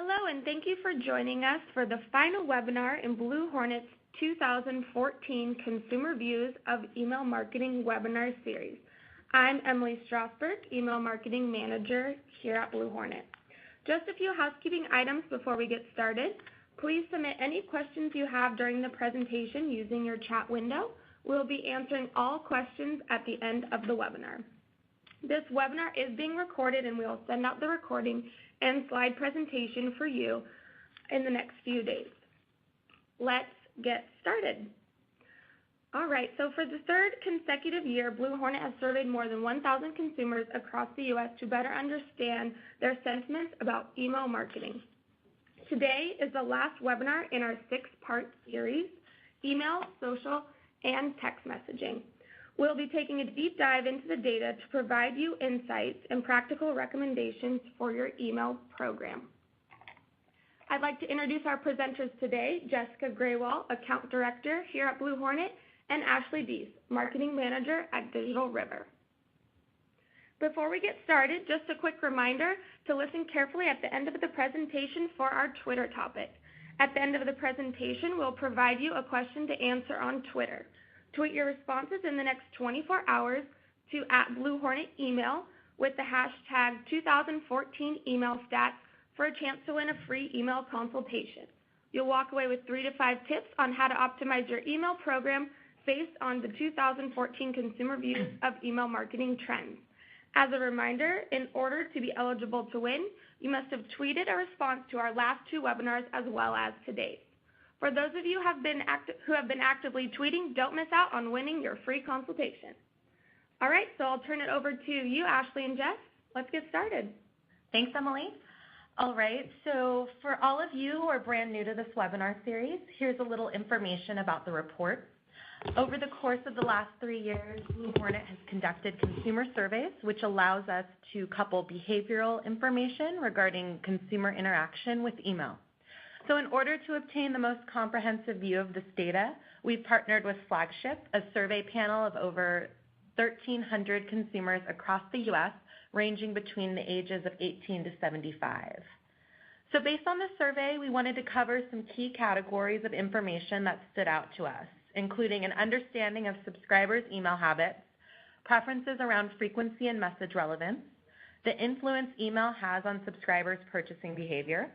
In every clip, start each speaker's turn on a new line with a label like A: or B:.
A: Hello, and thank you for joining us for the final webinar in BlueHornet's 2014 Consumer Views of Email Marketing webinar series. I'm Emily Strasberg, Email Marketing Manager here at BlueHornet. Just a few housekeeping items before we get started. Please submit any questions you have during the presentation using your chat window. We'll be answering all questions at the end of the webinar. This webinar is being recorded, and we will send out the recording and slide presentation for you in the next few days. Let's get started. All right, so for the third consecutive year, BlueHornet has surveyed more than 1,000 consumers across the U.S. to better understand their sentiments about email marketing. Today is the last webinar in our 6-part series, Email, Social, and Text Messaging. We'll be taking a deep dive into the data to provide you insights and practical recommendations for your email program. I'd like to introduce our presenters today, Jessica Graywall, Account Director here at BlueHornet, and Ashley Deese, Marketing Manager at Digital River. Before we get started, just a quick reminder to listen carefully at the end of the presentation for our Twitter topic. At the end of the presentation, we'll provide you a question to answer on Twitter. Tweet your responses in the next 24 hours to @BlueHornetEmail with the hashtag 2014emailstats for a chance to win a free email consultation. You'll walk away with 3 to 5 tips on how to optimize your email program based on the 2014 Consumer Views of Email Marketing Trends. As a reminder, in order to be eligible to win, you must have tweeted a response to our last 2 webinars as well as today's. For those of you who have been actively tweeting, don't miss out on winning your free consultation. All right, so I'll turn it over to you, Ashley and Jess. Let's get started.
B: Thanks, Emily. All right, so for all of you who are brand new to this webinar series, here's a little information about the report. Over the course of the last 3 years, BlueHornet has conducted consumer surveys, which allows us to couple behavioral information regarding consumer interaction with email. So in order to obtain the most comprehensive view of this data, we've partnered with Flagship, a survey panel of over 1,300 consumers across the U.S., ranging between the ages of 18 to 75. So based on the survey, we wanted to cover some key categories of information that stood out to us, including an understanding of subscribers' email habits, preferences around frequency and message relevance, the influence email has on subscribers' purchasing behavior,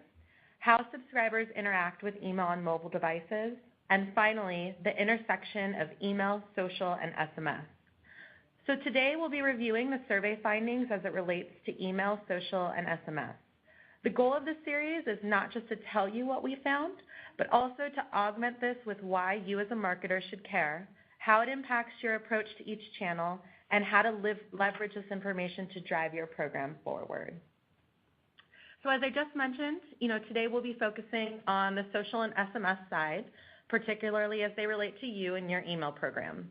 B: how subscribers interact with email on mobile devices, and finally, the intersection of email, social, and SMS. So today we'll be reviewing the survey findings as it relates to email, social, and SMS. The goal of this series is not just to tell you what we found, but also to augment this with why you as a marketer should care, how it impacts your approach to each channel, and how to leverage this information to drive your program forward. So as I just mentioned, today we'll be focusing on the social and SMS side, particularly as they relate to you and your email program.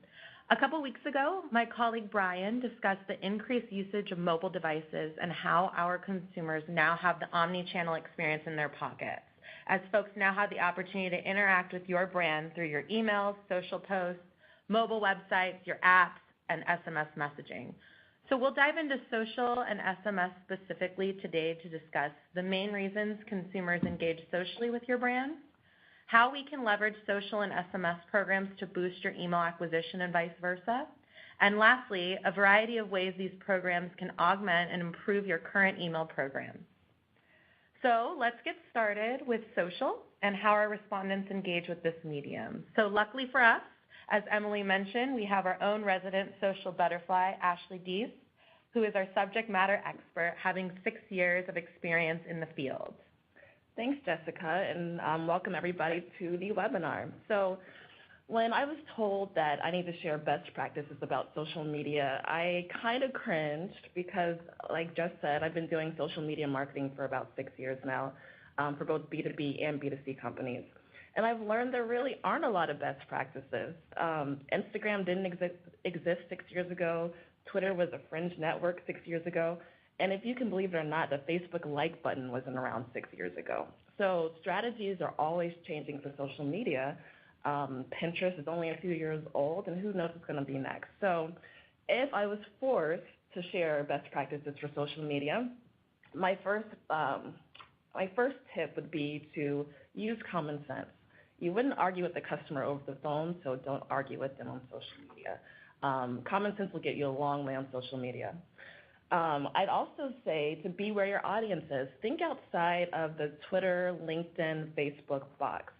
B: A couple weeks ago, my colleague Brian discussed the increased usage of mobile devices and how our consumers now have the omni-channel experience in their pockets, as folks now have the opportunity to interact with your brand through your emails, social posts, mobile websites, your apps, and SMS messaging. So we'll dive into social and SMS specifically today to discuss the main reasons consumers engage socially with your brand, how we can leverage social and SMS programs to boost your email acquisition and vice versa, and lastly, a variety of ways these programs can augment and improve your current email program. So let's get started with social and how our respondents engage with this medium. So luckily for us, as Emily mentioned, we have our own resident social butterfly, Ashley Deese, who is our subject matter expert, having 6 years of experience in the field.
C: Thanks, Jessica, and welcome everybody to the webinar. So when I was told that I need to share best practices about social media, I kind of cringed because, like Jess said, I've been doing social media marketing for about 6 years now for both B2B and B2C companies. And I've learned there really aren't a lot of best practices. Instagram didn't exist 6 years ago. Twitter was a fringe network 6 years ago. And if you can believe it or not, the Facebook like button wasn't around 6 years ago. So strategies are always changing for social media. Pinterest is only a few years old, and who knows what's going to be next. So if I was forced to share best practices for social media, my first my first tip would be to use common sense. You wouldn't argue with the customer over the phone, so don't argue with them on social media. Common sense will get you a long way on social media. I'd also say to be where your audience is. Think outside of the Twitter, LinkedIn, Facebook box.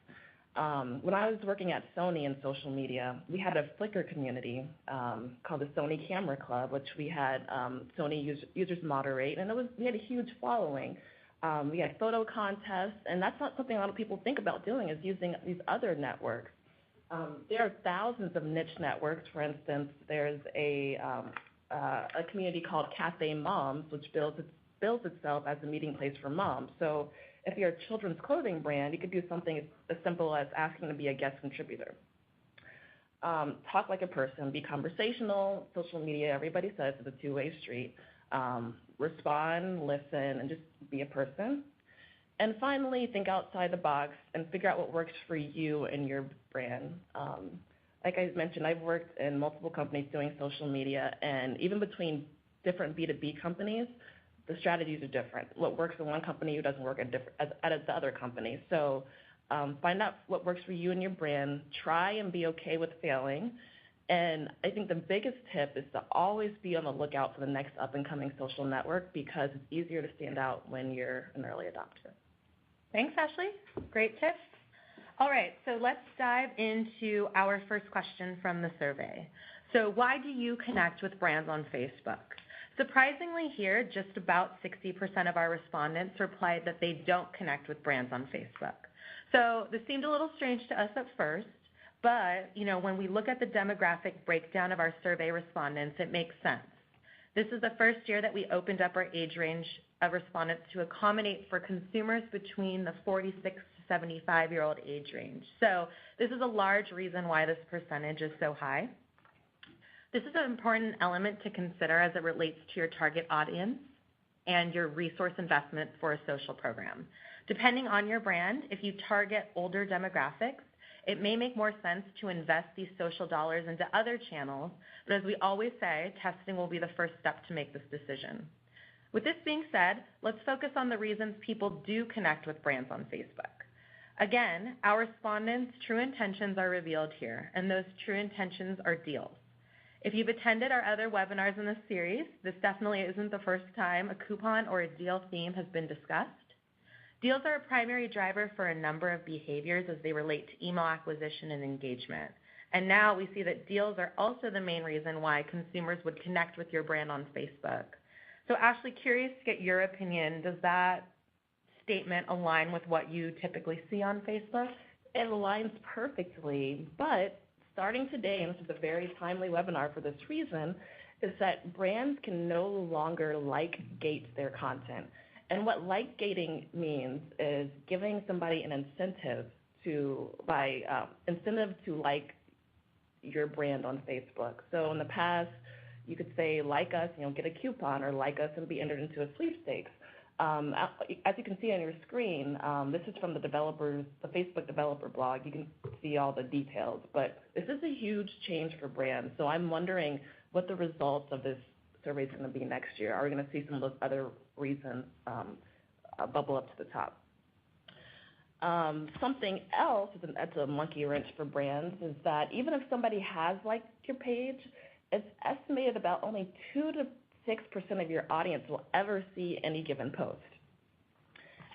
C: When I was working at Sony in social media, we had a Flickr community called the Sony Camera Club, which we had Sony users moderate, and we had a huge following. We had photo contests, and that's not something a lot of people think about doing, is using these other networks. There are thousands of niche networks. For instance, there's a community called Cafe Moms, which bills itself as a meeting place for moms. So if you're a children's clothing brand, you could do something as simple as asking to be a guest contributor. Talk like a person, be conversational. Social media, everybody says, is a two-way street. Respond, listen, and just be a person. And finally, think outside the box and figure out what works for you and your brand. Like I mentioned, I've worked in multiple companies doing social media, and even between different B2B companies, the strategies are different. What works in one company doesn't work at the other company. So find out what works for you and your brand. Try and be okay with failing. And I think the biggest tip is to always be on the lookout for the next up-and-coming social network, because it's easier to stand out when you're an early adopter.
B: Thanks, Ashley. Great tips. All right, so let's dive into our first question from the survey. So why do you connect with brands on Facebook? Surprisingly here, just about 60% of our respondents replied that they don't connect with brands on Facebook. So this seemed a little strange to us at first, but when we look at the demographic breakdown of our survey respondents, it makes sense. This is the first year that we opened up our age range of respondents to accommodate for consumers between the 46 to 75-year-old age range. So this is a large reason why this percentage is so high. This is an important element to consider as it relates to your target audience and your resource investment for a social program. Depending on your brand, if you target older demographics, it may make more sense to invest these social dollars into other channels, but as we always say, testing will be the first step to make this decision. With this being said, let's focus on the reasons people do connect with brands on Facebook. Again, our respondents' true intentions are revealed here, and those true intentions are deals. If you've attended our other webinars in this series, this definitely isn't the first time a coupon or a deal theme has been discussed. Deals are a primary driver for a number of behaviors as they relate to email acquisition and engagement. And now we see that deals are also the main reason why consumers would connect with your brand on Facebook. So Ashley, curious to get your opinion. Does that statement align with what you typically see on Facebook?
C: It aligns perfectly, but starting today, and this is a very timely webinar for this reason, is that brands can no longer like-gate their content. And what like-gating means is giving somebody an incentive to like your brand on Facebook. So in the past, you could say, like us, get a coupon, or like us and be entered into a sweepstakes. As you can see on your screen, this is from the Facebook developer blog. You can see all the details, but this is a huge change for brands. So I'm wondering what the results of this survey is going to be next year. Are we going to see some of those other reasons bubble up to the top? Something else that's a monkey wrench for brands is that even if somebody has liked your page, it's estimated about only 2 to 6% of your audience will ever see any given post.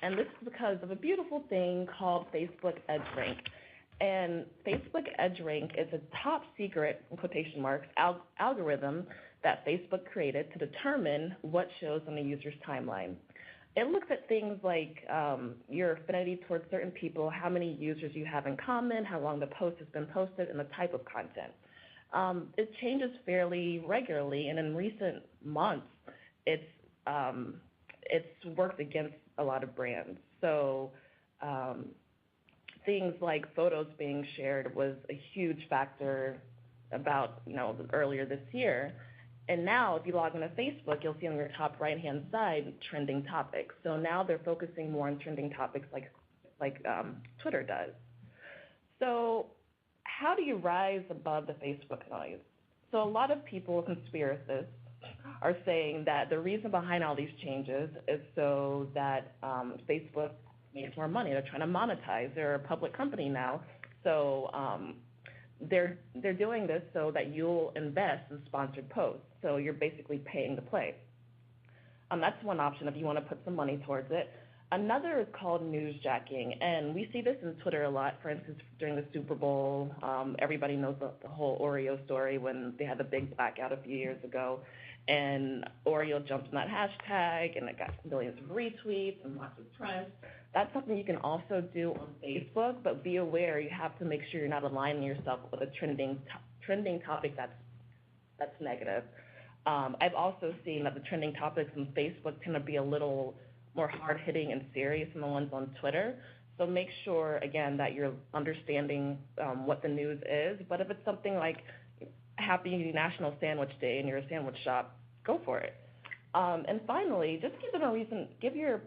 C: And this is because of a beautiful thing called Facebook EdgeRank. And Facebook EdgeRank is a top secret, in quotation marks, algorithm that Facebook created to determine what shows on a user's timeline. It looks at things like your affinity towards certain people, how many users you have in common, how long the post has been posted, and the type of content. It changes fairly regularly, and in recent months, it's worked against a lot of brands. So things like photos being shared was a huge factor about earlier this year. And now, if you log into Facebook, you'll see on your top right-hand side trending topics. So now they're focusing more on trending topics like Twitter does. So how do you rise above the Facebook noise? So a lot of people, conspiracists, are saying that the reason behind all these changes is so that Facebook makes more money. They're trying to monetize. They're a public company now, so they're doing this so that you'll invest in sponsored posts. So you're basically paying to play. That's one option if you want to put some money towards it. Another is called newsjacking, and we see this in Twitter a lot. For instance, during the Super Bowl, everybody knows the whole Oreo story when they had the big blackout a few years ago, and Oreo jumped on that hashtag, and it got millions of retweets and lots of press. That's something you can also do on Facebook, but be aware you have to make sure you're not aligning yourself with a trending topic that's negative. I've also seen that the trending topics on Facebook tend to be a little more hard-hitting and serious than the ones on Twitter. So make sure, again, that you're understanding what the news is. But if it's something like Happy National Sandwich Day and you're a sandwich shop, go for it. And finally, just give them a reason. Give your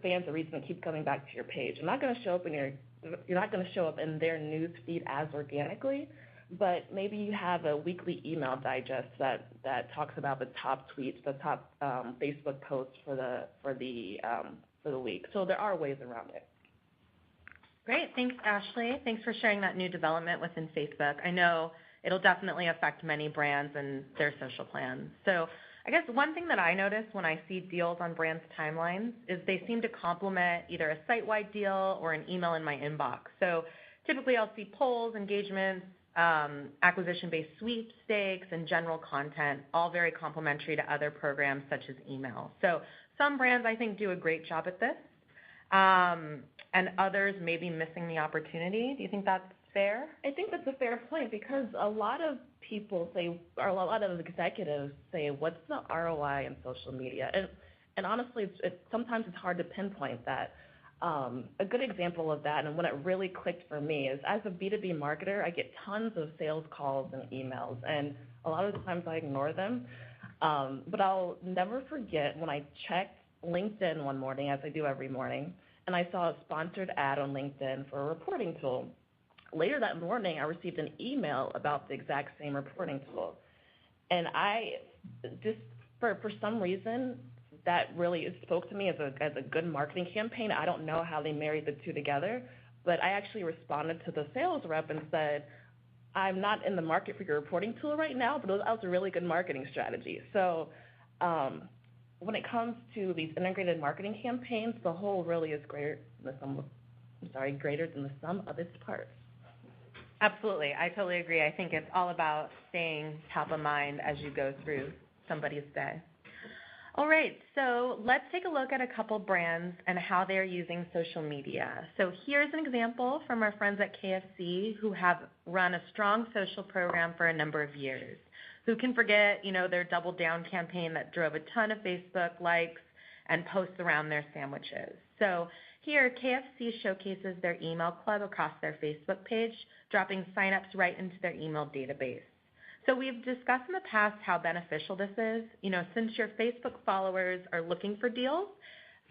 C: fans a reason to keep coming back to your page. You're not going to show up in their news feed as organically, but maybe you have a weekly email digest that talks about the top tweets, the top Facebook posts for the week. So there are ways around it.
B: Great. Thanks, Ashley. Thanks for sharing that new development within Facebook. I know it'll definitely affect many brands and their social plans. So I guess one thing that I notice when I see deals on brands' timelines is they seem to complement either a site-wide deal or an email in my inbox. So typically I'll see polls, engagements, acquisition-based sweepstakes, and general content, all very complementary to other programs such as email. So some brands, I think, do a great job at this, and others may be missing the opportunity. Do you think that's fair?
C: I think that's a fair point because a lot of people say, or a lot of executives say, what's the ROI in social media? And honestly, sometimes it's hard to pinpoint that. A good example of that, and when it really clicked for me, is as a B2B marketer, I get tons of sales calls and emails, and a lot of the times I ignore them. But I'll never forget when I checked LinkedIn one morning, as I do every morning, and I saw a sponsored ad on LinkedIn for a reporting tool. Later that morning, I received an email about the exact same reporting tool. And I just, for some reason, that really spoke to me as a good marketing campaign. I don't know how they married the two together, but I actually responded to the sales rep and said, I'm not in the market for your reporting tool right now, but that was a really good marketing strategy. So when it comes to these integrated marketing campaigns, the whole really is greater than the sum of its parts.
B: Absolutely. I totally agree. I think it's all about staying top of mind as you go through somebody's day. All right, so let's take a look at a couple brands and how they're using social media. So here's an example from our friends at KFC who have run a strong social program for a number of years. Who can forget, their Double Down campaign that drove a ton of Facebook likes and posts around their sandwiches. So here, KFC showcases their email club across their Facebook page, dropping signups right into their email database. So we've discussed in the past how beneficial this is. Since your Facebook followers are looking for deals,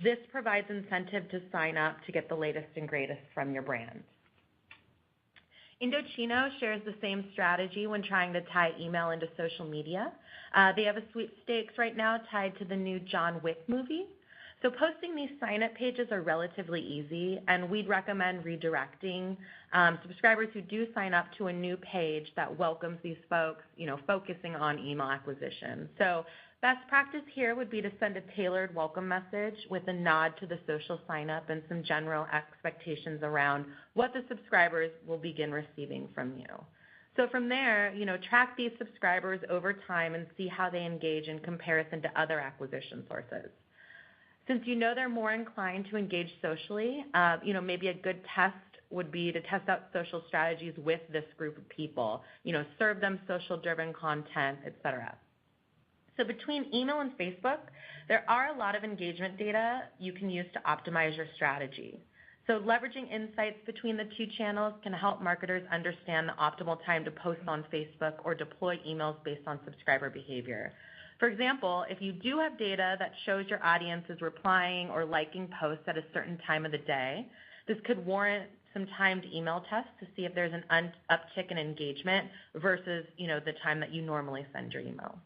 B: this provides incentive to sign up to get the latest and greatest from your brand. Indochino shares the same strategy when trying to tie email into social media. They have a sweepstakes right now tied to the new John Wick movie. So posting these sign-up pages are relatively easy, and we'd recommend redirecting subscribers who do sign up to a new page that welcomes these folks, focusing on email acquisition. So best practice here would be to send a tailored welcome message with a nod to the social sign-up and some general expectations around what the subscribers will begin receiving from you. So from there, track these subscribers over time and see how they engage in comparison to other acquisition sources. Since they're more inclined to engage socially, maybe a good test would be to test out social strategies with this group of people, serve them social-driven content, etc. So between email and Facebook, there are a lot of engagement data you can use to optimize your strategy. So leveraging insights between the two channels can help marketers understand the optimal time to post on Facebook or deploy emails based on subscriber behavior. For example, if you do have data that shows your audience is replying or liking posts at a certain time of the day, this could warrant some timed email tests to see if there's an uptick in engagement versus, the time that you normally send your email.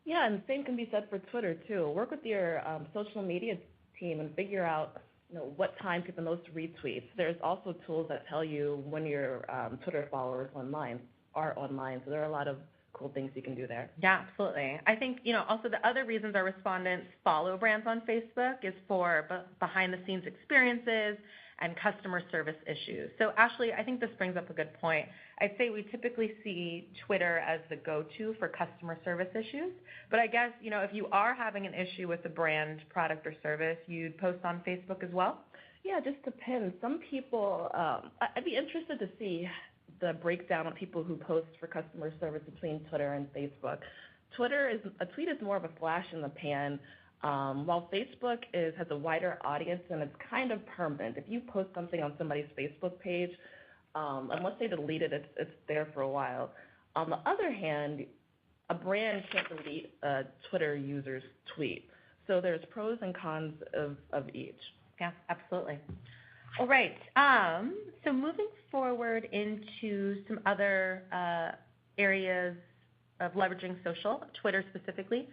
C: Yeah, and the same can be said for Twitter too. Work with your social media team and figure out, what time get the most retweets. There's also tools that tell you when your Twitter followers are online. So there are a lot of cool things you can do there.
B: Yeah, absolutely. I think, also the other reasons our respondents follow brands on Facebook is for behind-the-scenes experiences and customer service issues. So, Ashley, I think this brings up a good point. I'd say we typically see Twitter as the go-to for customer service issues, but I guess, if you are having an issue with a brand, product, or service, you'd post on Facebook as well?
C: Yeah, it just depends. Some people, I'd be interested to see the breakdown of people who post for customer service between Twitter and Facebook. A tweet is more of a flash in the pan, while Facebook has a wider audience and it's kind of permanent. If you post something on somebody's Facebook page, unless they delete it, it's there for a while. On the other hand, a brand can't delete a Twitter user's tweet. So there's pros and cons of each.
B: Yeah, absolutely. All right. So moving forward into some other areas of leveraging social, Twitter specifically,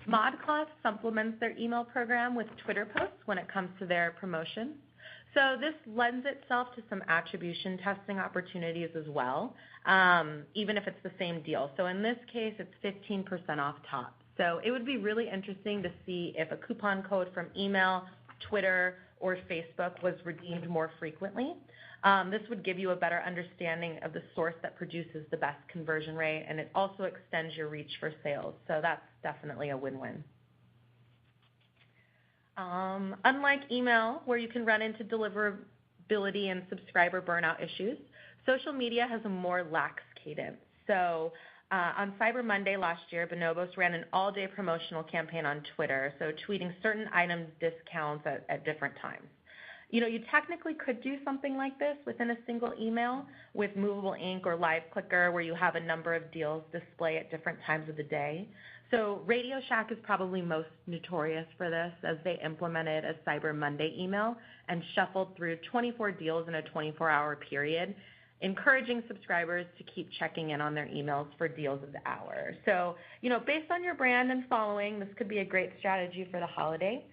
B: ModCloth supplements their email program with Twitter posts when it comes to their promotions. So this lends itself to some attribution testing opportunities as well, even if it's the same deal. So in this case, it's 15% off top. So it would be really interesting to see if a coupon code from email, Twitter, or Facebook was redeemed more frequently. This would give you a better understanding of the source that produces the best conversion rate, and it also extends your reach for sales. So that's definitely a win-win. Unlike email, where you can run into deliverability and subscriber burnout issues, social media has a more lax cadence. So on Cyber Monday last year, Bonobos ran an all-day promotional campaign on Twitter, so tweeting certain item discounts at different times. You technically could do something like this within a single email with movable ink or live clicker where you have a number of deals display at different times of the day. So Radio Shack is probably most notorious for this, as they implemented a Cyber Monday email and shuffled through 24 deals in a 24-hour period, encouraging subscribers to keep checking in on their emails for deals of the hour. So, based on your brand and following, this could be a great strategy for the holiday.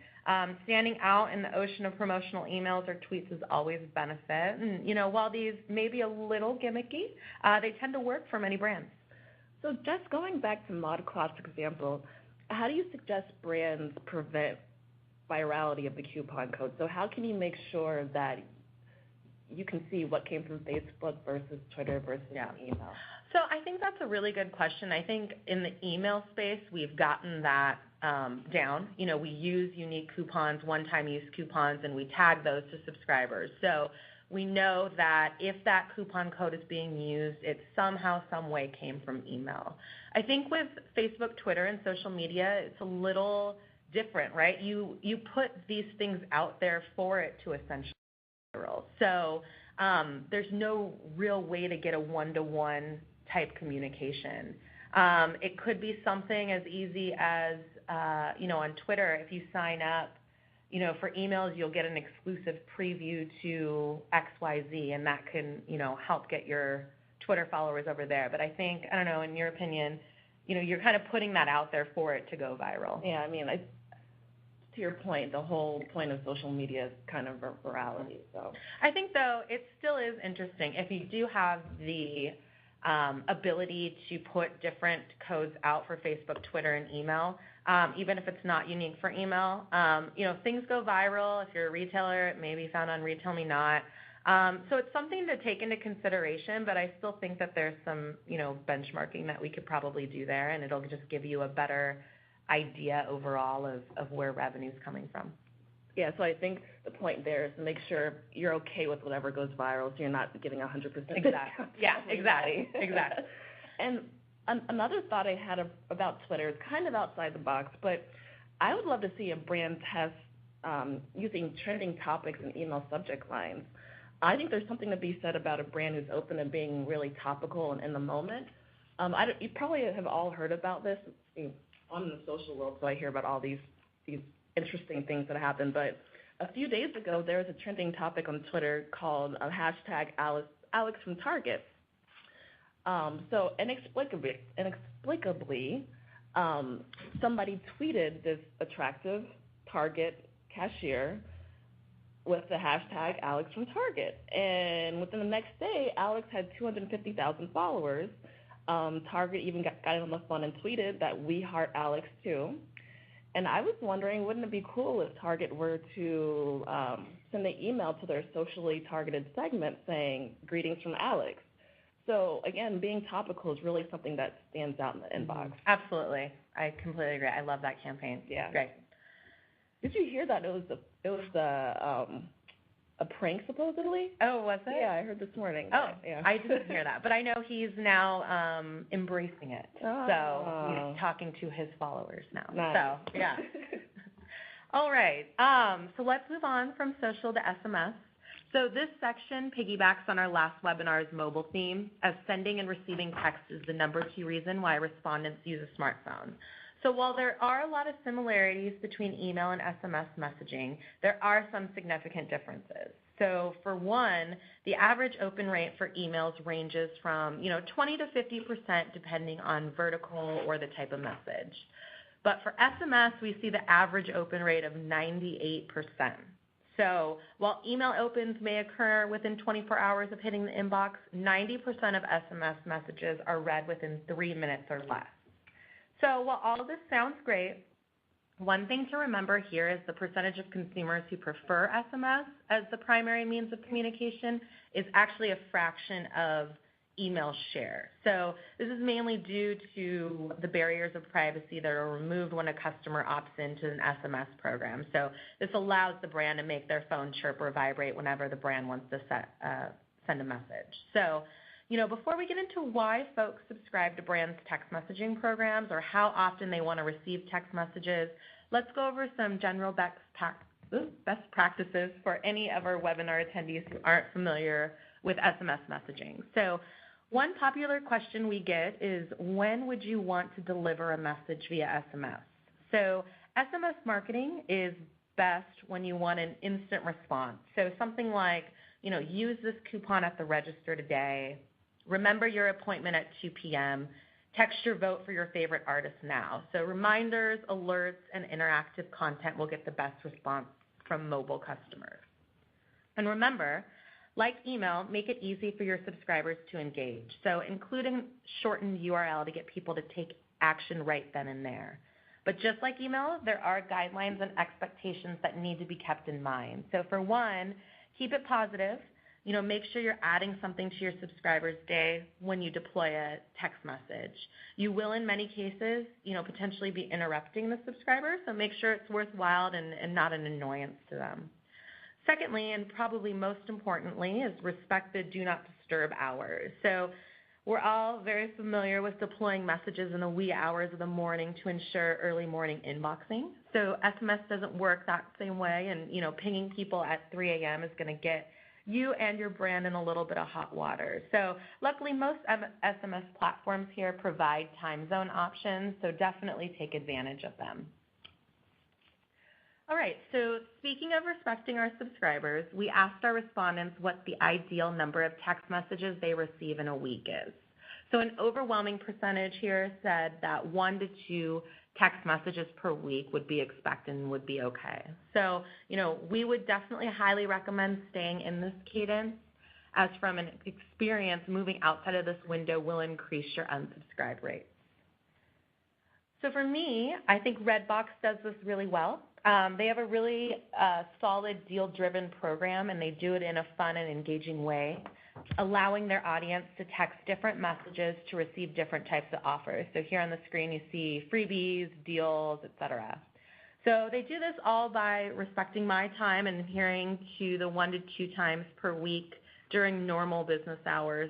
B: Standing out in the ocean of promotional emails or tweets is always a benefit. And, while these may be a little gimmicky, they tend to work for many brands.
C: So just going back to ModCloth's example, how do you suggest brands prevent virality of the coupon code? So how can you make sure that you can see what came from Facebook versus Twitter versus email?
B: So I think that's a really good question. I think in the email space, we've gotten that down. We use unique coupons, one-time use coupons, and we tag those to subscribers. So we know that if that coupon code is being used, it somehow, some way came from email. I think with Facebook, Twitter, and social media, it's a little different, right? You put these things out there for it to essentially viral. So there's no real way to get a one-to-one type communication. It could be something as easy as, on Twitter, if you sign up, for emails, you'll get an exclusive preview to XYZ, and that can, help get your Twitter followers over there. But I think, I don't know, in your opinion, you're kind of putting that out there for it to go viral.
C: Yeah, to your point, the whole point of social media is kind of virality. So
B: I think, though, it still is interesting if you do have the ability to put different codes out for Facebook, Twitter, and email, even if it's not unique for email. Things go viral. If you're a retailer, it may be found on Retail Me Not. So it's something to take into consideration, but I still think that there's some, benchmarking that we could probably do there, and it'll just give you a better idea overall of where revenue's coming from.
C: Yeah, so I think the point there is to make sure you're okay with whatever goes viral, so you're not giving 100%.
B: Exactly. Yeah, exactly. Exactly.
C: And another thought I had about Twitter is kind of outside the box, but I would love to see a brand test using trending topics in email subject lines. I think there's something to be said about a brand who's open to being really topical and in the moment. You probably have all heard about this. I'm in the social world, so I hear about all these interesting things that happen. But a few days ago, there was a trending topic on Twitter called hashtag Alex from Target. So inexplicably, somebody tweeted this attractive Target cashier with the hashtag Alex from Target. And within the next day, Alex had 250,000 followers. Target even got it on the phone and tweeted that we heart Alex too. And I was wondering, wouldn't it be cool if Target were to send an email to their socially targeted segment saying, greetings from Alex? So, again, being topical is really something that stands out in the inbox.
B: Absolutely. I completely agree. I love that campaign.
C: Yeah.
B: Great.
C: Did you hear that it was a prank, supposedly?
B: Oh, was it?
C: Yeah, I heard this morning.
B: Oh,
C: yeah.
B: I didn't hear that. But I know he's now embracing it.
C: Oh.
B: So he's talking to his followers now.
C: Nice.
B: So, yeah. All right. So let's move on from social to SMS. So this section piggybacks on our last webinar's mobile theme, as sending and receiving text is the number 2 reason why respondents use a smartphone. So while there are a lot of similarities between email and SMS messaging, there are some significant differences. So for one, the average open rate for emails ranges from 20 to 50% depending on vertical or the type of message. But for SMS, we see the average open rate of 98%. So while email opens may occur within 24 hours of hitting the inbox, 90% of SMS messages are read within 3 minutes or less. So while all of this sounds great, one thing to remember here is the percentage of consumers who prefer SMS as the primary means of communication is actually a fraction of email share. So this is mainly due to the barriers of privacy that are removed when a customer opts into an SMS program. So this allows the brand to make their phone chirp or vibrate whenever the brand wants to send a message. So, before we get into why folks subscribe to brands' text messaging programs or how often they want to receive text messages, let's go over some general best practices for any of our webinar attendees who aren't familiar with SMS messaging. So one popular question we get is, when would you want to deliver a message via SMS? So SMS marketing is best when you want an instant response. So something like, use this coupon at the register today, remember your appointment at 2 p.m., text your vote for your favorite artist now. So reminders, alerts, and interactive content will get the best response from mobile customers. And remember, like email, make it easy for your subscribers to engage. So including shortened URL to get people to take action right then and there. But just like email, there are guidelines and expectations that need to be kept in mind. So for one, keep it positive. Make sure you're adding something to your subscribers' day when you deploy a text message. You will, in many cases, potentially be interrupting the subscriber, so make sure it's worthwhile and not an annoyance to them. Secondly, and probably most importantly, is respect the do not disturb hours. So we're all very familiar with deploying messages in the wee hours of the morning to ensure early morning inboxing. So SMS doesn't work that same way, and pinging people at 3 a.m. is going to get you and your brand in a little bit of hot water. So luckily, most SMS platforms here provide time zone options, so definitely take advantage of them. All right, so speaking of respecting our subscribers, we asked our respondents what the ideal number of text messages they receive in a week is. So an overwhelming percentage here said that 1 to 2 text messages per week would be expected and would be okay. So, we would definitely highly recommend staying in this cadence, as from an experience, moving outside of this window will increase your unsubscribe rates. So for me, I think Redbox does this really well. They have a really solid deal-driven program, and they do it in a fun and engaging way, allowing their audience to text different messages to receive different types of offers. So here on the screen you see freebies, deals, etc. So they do this all by respecting my time and adhering to the 1 to 2 times per week during normal business hours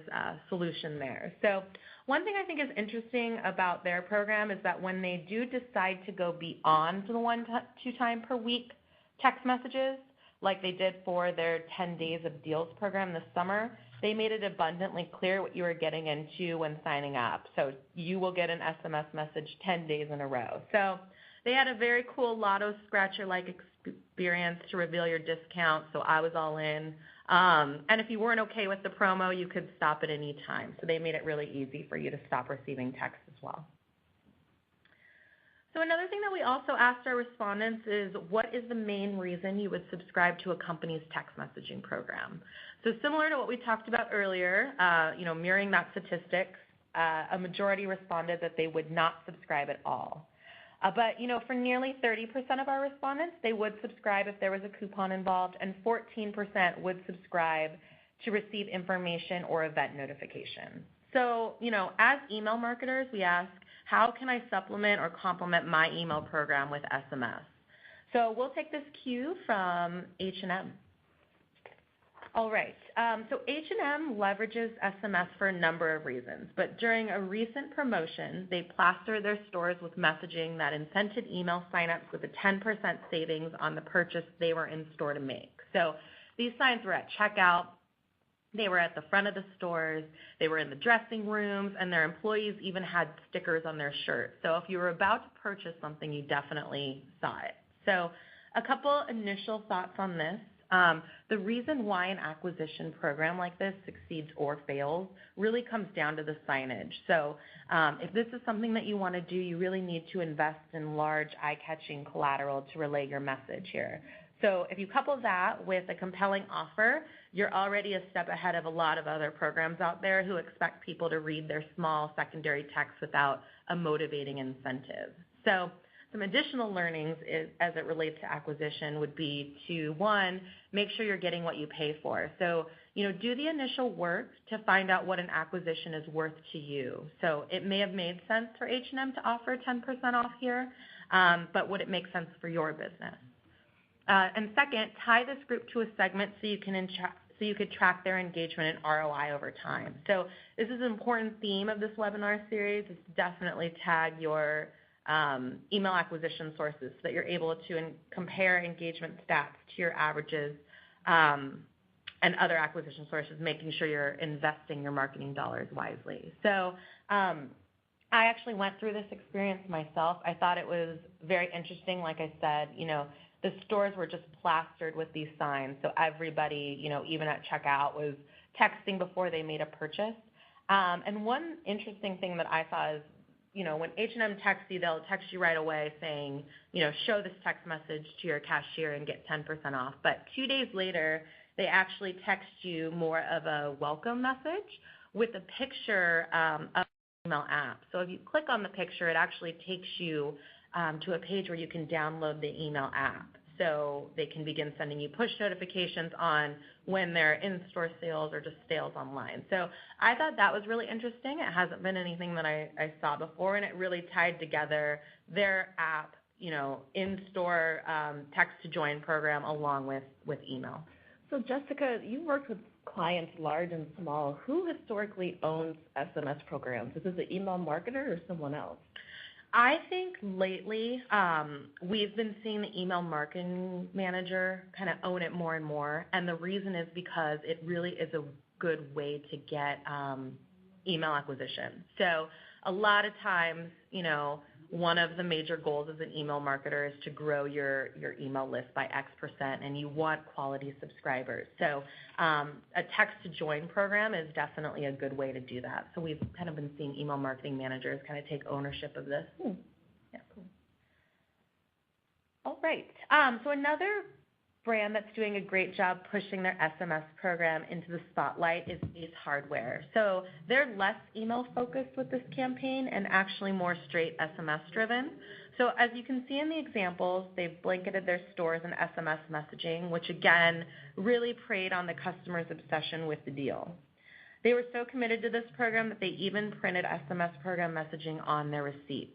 B: solution there. So one thing I think is interesting about their program is that when they do decide to go beyond the 1 to 2 time per week text messages, like they did for their 10 Days of Deals program this summer, they made it abundantly clear what you were getting into when signing up. So you will get an SMS message 10 days in a row. So they had a very cool lotto scratcher-like experience to reveal your discount, so I was all in. And if you weren't okay with the promo, you could stop at any time. So they made it really easy for you to stop receiving text as well. So another thing that we also asked our respondents is, what is the main reason you would subscribe to a company's text messaging program? So similar to what we talked about earlier, mirroring that statistics, a majority responded that they would not subscribe at all. But for nearly 30% of our respondents, they would subscribe if there was a coupon involved, and 14% would subscribe to receive information or event notification. So, as email marketers, we ask, how can I supplement or complement my email program with SMS? So we'll take this cue from H&M. All right, so H&M leverages SMS for a number of reasons, but during a recent promotion, they plastered their stores with messaging that incented email signups with a 10% savings on the purchase they were in store to make. So these signs were at checkout, they were at the front of the stores, they were in the dressing rooms, and their employees even had stickers on their shirts. So if you were about to purchase something, you definitely saw it. So a couple initial thoughts on this. The reason why an acquisition program like this succeeds or fails really comes down to the signage. So if this is something that you want to do, you really need to invest in large, eye-catching collateral to relay your message here. So if you couple that with a compelling offer, you're already a step ahead of a lot of other programs out there who expect people to read their small secondary text without a motivating incentive. So some additional learnings as it relates to acquisition would be to, one, make sure you're getting what you pay for. So, do the initial work to find out what an acquisition is worth to you. So it may have made sense for H&M to offer 10% off here, but would it make sense for your business? And second, tie this group to a segment so you could track their engagement and ROI over time. So this is an important theme of this webinar series, is to definitely tag your email acquisition sources so that you're able to compare engagement stats to your averages and other acquisition sources, making sure you're investing your marketing dollars wisely. So I actually went through this experience myself. I thought it was very interesting. Like I said, the stores were just plastered with these signs, so everybody, even at checkout, was texting before they made a purchase. And one interesting thing that I saw is, when H&M texts you, they'll text you right away saying, show this text message to your cashier and get 10% off. But 2 days later, they actually text you more of a welcome message with a picture of the email app. So if you click on the picture, it actually takes you to a page where you can download the email app. So they can begin sending you push notifications on when they're in-store sales or just sales online. So I thought that was really interesting. It hasn't been anything that I saw before, and it really tied together their app, in-store text-to-join program along with email.
C: So Jessica, you worked with clients large and small. Who historically owns SMS programs? Is this the email marketer or someone else?
B: I think lately we've been seeing the email marketing manager kind of own it more and more, and the reason is because it really is a good way to get email acquisition. So a lot of times, one of the major goals as an email marketer is to grow your email list by X%, and you want quality subscribers. So a text-to-join program is definitely a good way to do that. So we've kind of been seeing email marketing managers kind of take ownership of this. Yeah, cool. All right. So another brand that's doing a great job pushing their SMS program into the spotlight is Ace Hardware. So they're less email focused with this campaign and actually more straight SMS driven. So as you can see in the examples, they've blanketed their stores in SMS messaging, which again really preyed on the customer's obsession with the deal. They were so committed to this program that they even printed SMS program messaging on their receipts.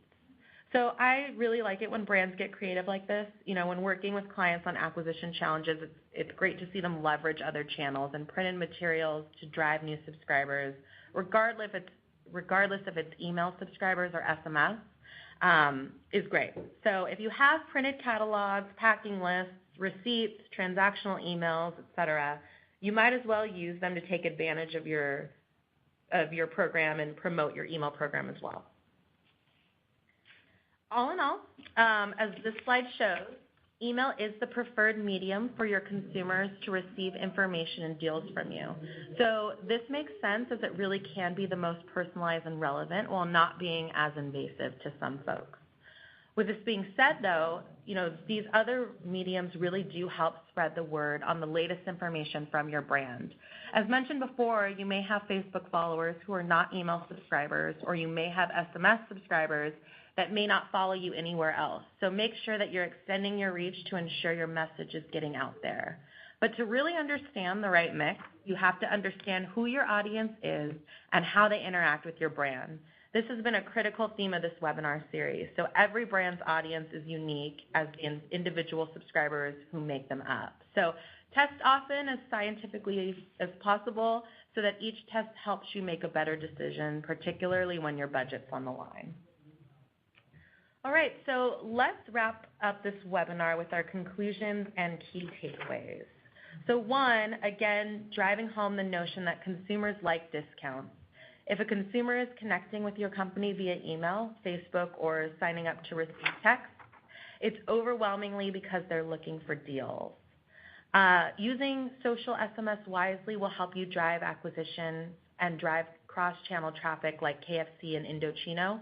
B: So I really like it when brands get creative like this. When working with clients on acquisition challenges, it's great to see them leverage other channels and printed materials to drive new subscribers, regardless if it's email subscribers or SMS, is great. So if you have printed catalogs, packing lists, receipts, transactional emails, etc., you might as well use them to take advantage of your program and promote your email program as well. All in all, as this slide shows, email is the preferred medium for your consumers to receive information and deals from you. So this makes sense as it really can be the most personalized and relevant while not being as invasive to some folks. With this being said, though, these other mediums really do help spread the word on the latest information from your brand. As mentioned before, you may have Facebook followers who are not email subscribers, or you may have SMS subscribers that may not follow you anywhere else. So make sure that you're extending your reach to ensure your message is getting out there. But to really understand the right mix, you have to understand who your audience is and how they interact with your brand. This has been a critical theme of this webinar series. So every brand's audience is unique as the individual subscribers who make them up. So test often as scientifically as possible so that each test helps you make a better decision, particularly when your budget's on the line. All right, so let's wrap up this webinar with our conclusions and key takeaways. So one, again, driving home the notion that consumers like discounts. If a consumer is connecting with your company via email, Facebook, or signing up to receive text, it's overwhelmingly because they're looking for deals. Using social SMS wisely will help you drive acquisition and drive cross-channel traffic like KFC and Indochino.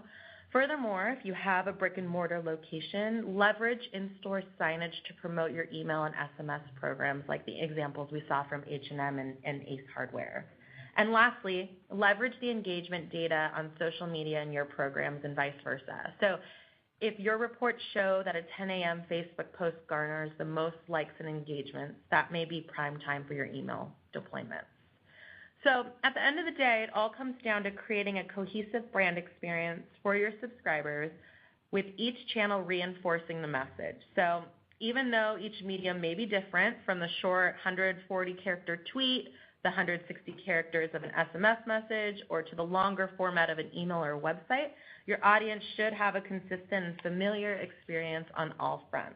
B: Furthermore, if you have a brick-and-mortar location, leverage in-store signage to promote your email and SMS programs like the examples we saw from H&M and Ace Hardware. And lastly, leverage the engagement data on social media in your programs and vice versa. So if your reports show that a 10 a.m. Facebook post garners the most likes and engagements, that may be prime time for your email deployments. So at the end of the day, it all comes down to creating a cohesive brand experience for your subscribers with each channel reinforcing the message. So even though each medium may be different, from the short 140-character tweet, the 160 characters of an SMS message, or to the longer format of an email or website, your audience should have a consistent and familiar experience on all fronts.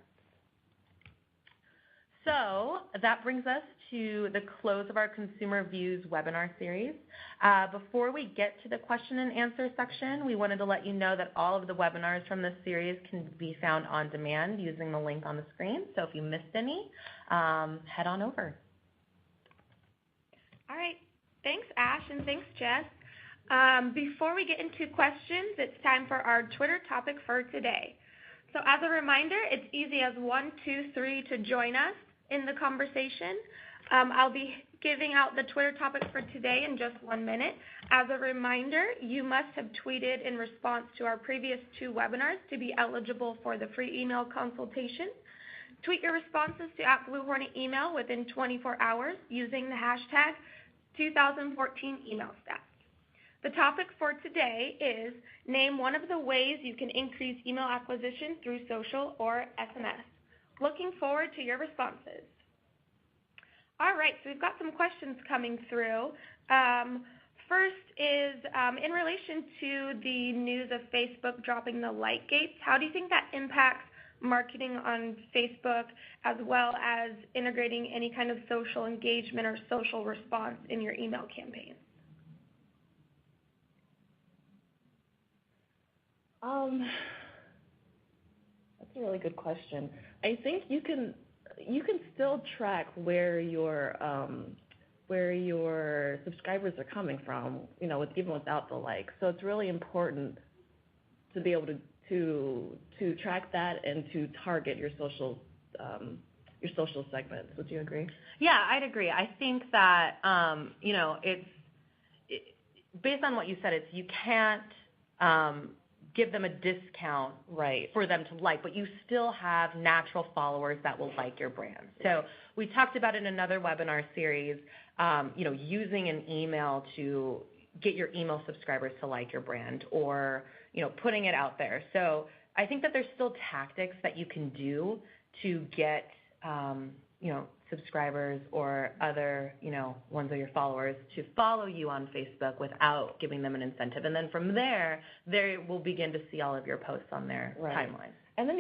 B: So that brings us to the close of our Consumer Views webinar series. Before we get to the question and answer section, we wanted to let you know that all of the webinars from this series can be found on demand using the link on the screen. So if you missed any, head on over.
A: All right. Thanks, Ash, and thanks, Jess. Before we get into questions, it's time for our Twitter topic for today. So as a reminder, it's easy as 1, 2, 3 to join us in the conversation. I'll be giving out the Twitter topic for today in just 1 minute. As a reminder, you must have tweeted in response to our previous 2 webinars to be eligible for the free email consultation. Tweet your responses to @BlueHornetEmail within 24 hours using the hashtag 2014 email stats. The topic for today is name one of the ways you can increase email acquisition through social or SMS. Looking forward to your responses. All right, so we've got some questions coming through. First is in relation to the news of Facebook dropping the like gates, how do you think that impacts marketing on Facebook as well as integrating any kind of social engagement or social response in your email campaigns?
C: That's a really good question. I think you can still track where your subscribers are coming from, even without the like. So it's really important to be able to track that and to target your social segments. Would you agree?
B: Yeah, I'd agree. I think that based on what you said, you can't give them a discount for them to like, but you still have natural followers that will like your brand. So we talked about in another webinar series, using an email to get your email subscribers to like your brand, or putting it out there. So I think that there's still tactics that you can do to get subscribers or other ones of your followers to follow you on Facebook without giving them an incentive, and then from there they will begin to see all of your posts on their timeline.
C: And then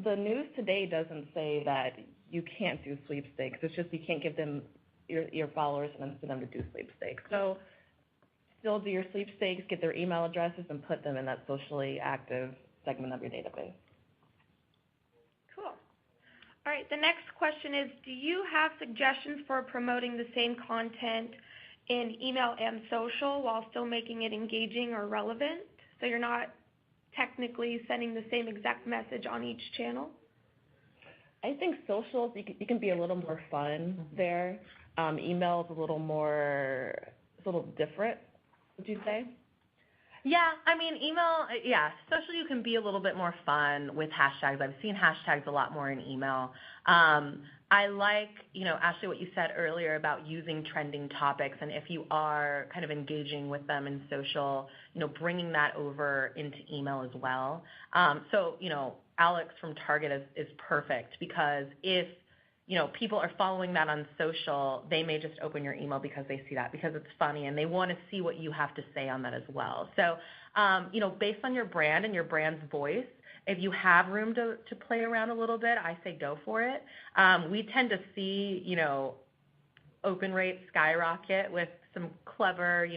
C: the news today doesn't say that you can't do sweepstakes. It's just you can't give them your followers and for them to do sweepstakes. So still do your sweepstakes, get their email addresses, and put them in that socially active segment of your database.
A: Cool. All right, the next question is, do you have suggestions for promoting the same content in email and social while still making it engaging or relevant? So you're not technically sending the same exact message on each channel?
C: I think socials, you can be a little more fun there. Email is a little more, it's a little different, would you say?
B: Yeah, I mean, email, social you can be a little bit more fun with hashtags. I've seen hashtags a lot more in email. I like, Ashley, what you said earlier about using trending topics, and if you are kind of engaging with them in social, bringing that over into email as well. So, Alex from Target is perfect, because if people are following that on social, they may just open your email because they see that, because it's funny, and they want to see what you have to say on that as well. So, based on your brand and your brand's voice, if you have room to play around a little bit, I say go for it. We tend to see, open rates skyrocket with some clever,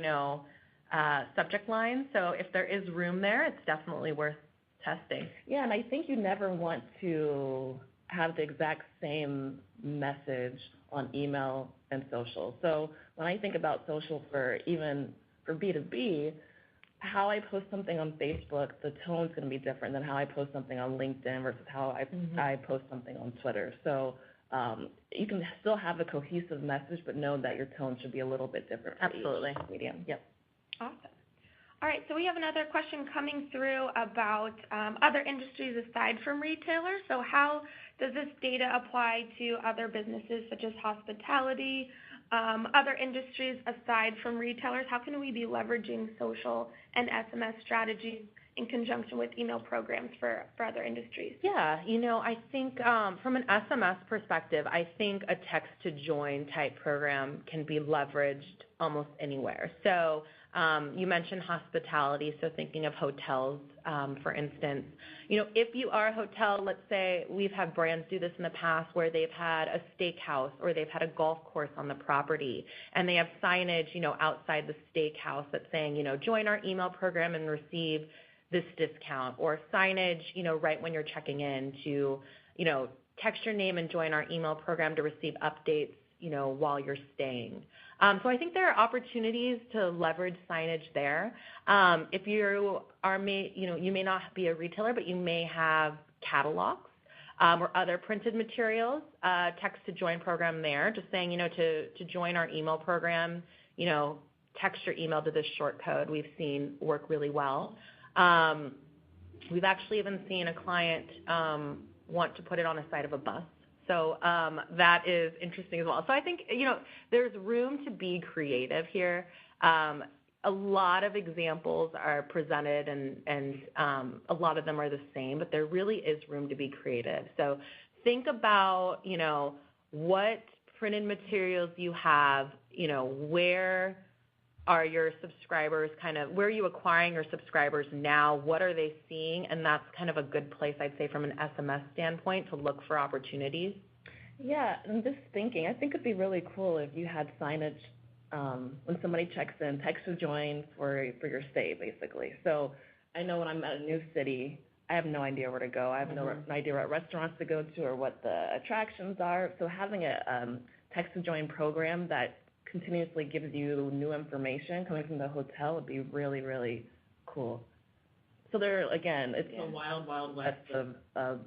B: subject lines. So if there is room there, it's definitely worth testing.
C: Yeah, and I think you never want to have the exact same message on email and social. So when I think about social for B2B, how I post something on Facebook, the tone's going to be different than how I post something on LinkedIn versus how I post something on Twitter. So you can still have a cohesive message, but know that your tone should be a little bit different for each medium. Yep.
A: Awesome. All right, so we have another question coming through about other industries aside from retailers. So how does this data apply to other businesses such as hospitality, other industries aside from retailers? How can we be leveraging social and SMS strategies in conjunction with email programs for other industries?
B: Yeah, I think from an SMS perspective, I think a text-to-join type program can be leveraged almost anywhere. So you mentioned hospitality, so thinking of hotels, for instance. If you are a hotel, let's say we've had brands do this in the past where they've had a steakhouse or they've had a golf course on the property, and they have signage, outside the steakhouse that's saying, join our email program and receive this discount, or signage, right when you're checking in to, text your name and join our email program to receive updates, while you're staying. So I think there are opportunities to leverage signage there. If you are, you may not be a retailer, but you may have catalogs or other printed materials. Text to join program there, just saying, to join our email program, text your email to this short code. We've seen work really well. We've actually even seen a client want to put it on the side of a bus. So that is interesting as well. So I think, there's room to be creative here. A lot of examples are presented, and a lot of them are the same, but there really is room to be creative. So think about, what printed materials you have, where are your subscribers where are you acquiring your subscribers now? What are they seeing? And that's kind of a good place, I'd say, from an SMS standpoint to look for opportunities.
C: Yeah, I'm just thinking, I think it'd be really cool if you had signage when somebody checks in, text to join for your stay, basically. So I know when I'm at a new city, I have no idea where to go. I have no idea what restaurants to go to or what the attractions are. So having a text to join program that continuously gives you new information coming from the hotel would be really, really cool. So there, again, it's the wild, wild west of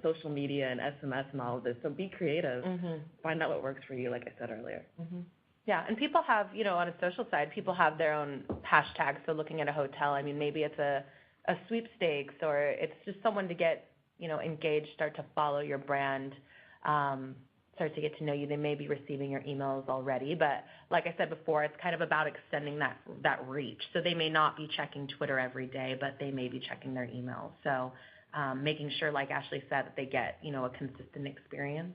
C: social media and SMS and all of this. So be creative. Find out what works for you, like I said earlier.
B: Yeah, and people have, on a social side, people have their own hashtags. So looking at a hotel, I mean, maybe it's a sweepstakes, or it's just someone to get, engaged, start to follow your brand, start to get to know you. They may be receiving your emails already, but like I said before, it's kind of about extending that reach. So they may not be checking Twitter every day, but they may be checking their emails. So making sure, like Ashley said, that they get, a consistent experience.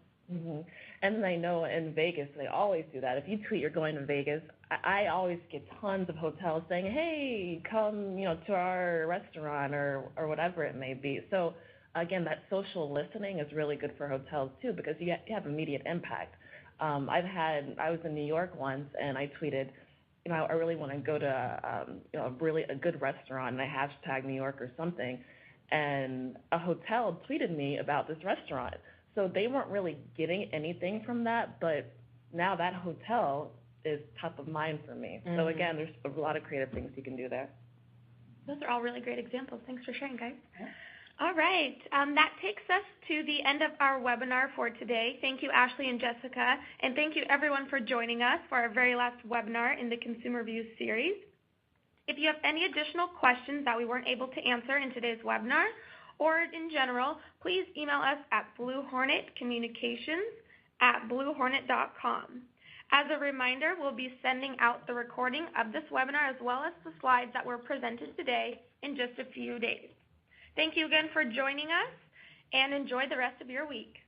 C: And I know in Vegas, they always do that. If you tweet you're going to Vegas, I always get tons of hotels saying, hey, come, to our restaurant or whatever it may be. So again, that social listening is really good for hotels too, because you have immediate impact. I was in New York once, and I tweeted, I really want to go to a good restaurant, and I hashtag New York or something, and a hotel tweeted me about this restaurant. So they weren't really getting anything from that, but now that hotel is top of mind for me. So again, there's a lot of creative things you can do there.
A: Those are all really great examples. Thanks for sharing, guys. All right, that takes us to the end of our webinar for today. Thank you, Ashley and Jessica, and thank you everyone for joining us for our very last webinar in the Consumer Views series. If you have any additional questions that we weren't able to answer in today's webinar, or in general, please email us at bluehornetcommunications@bluehornet.com. As a reminder, we'll be sending out the recording of this webinar as well as the slides that were presented today in just a few days. Thank you again for joining us, and enjoy the rest of your week.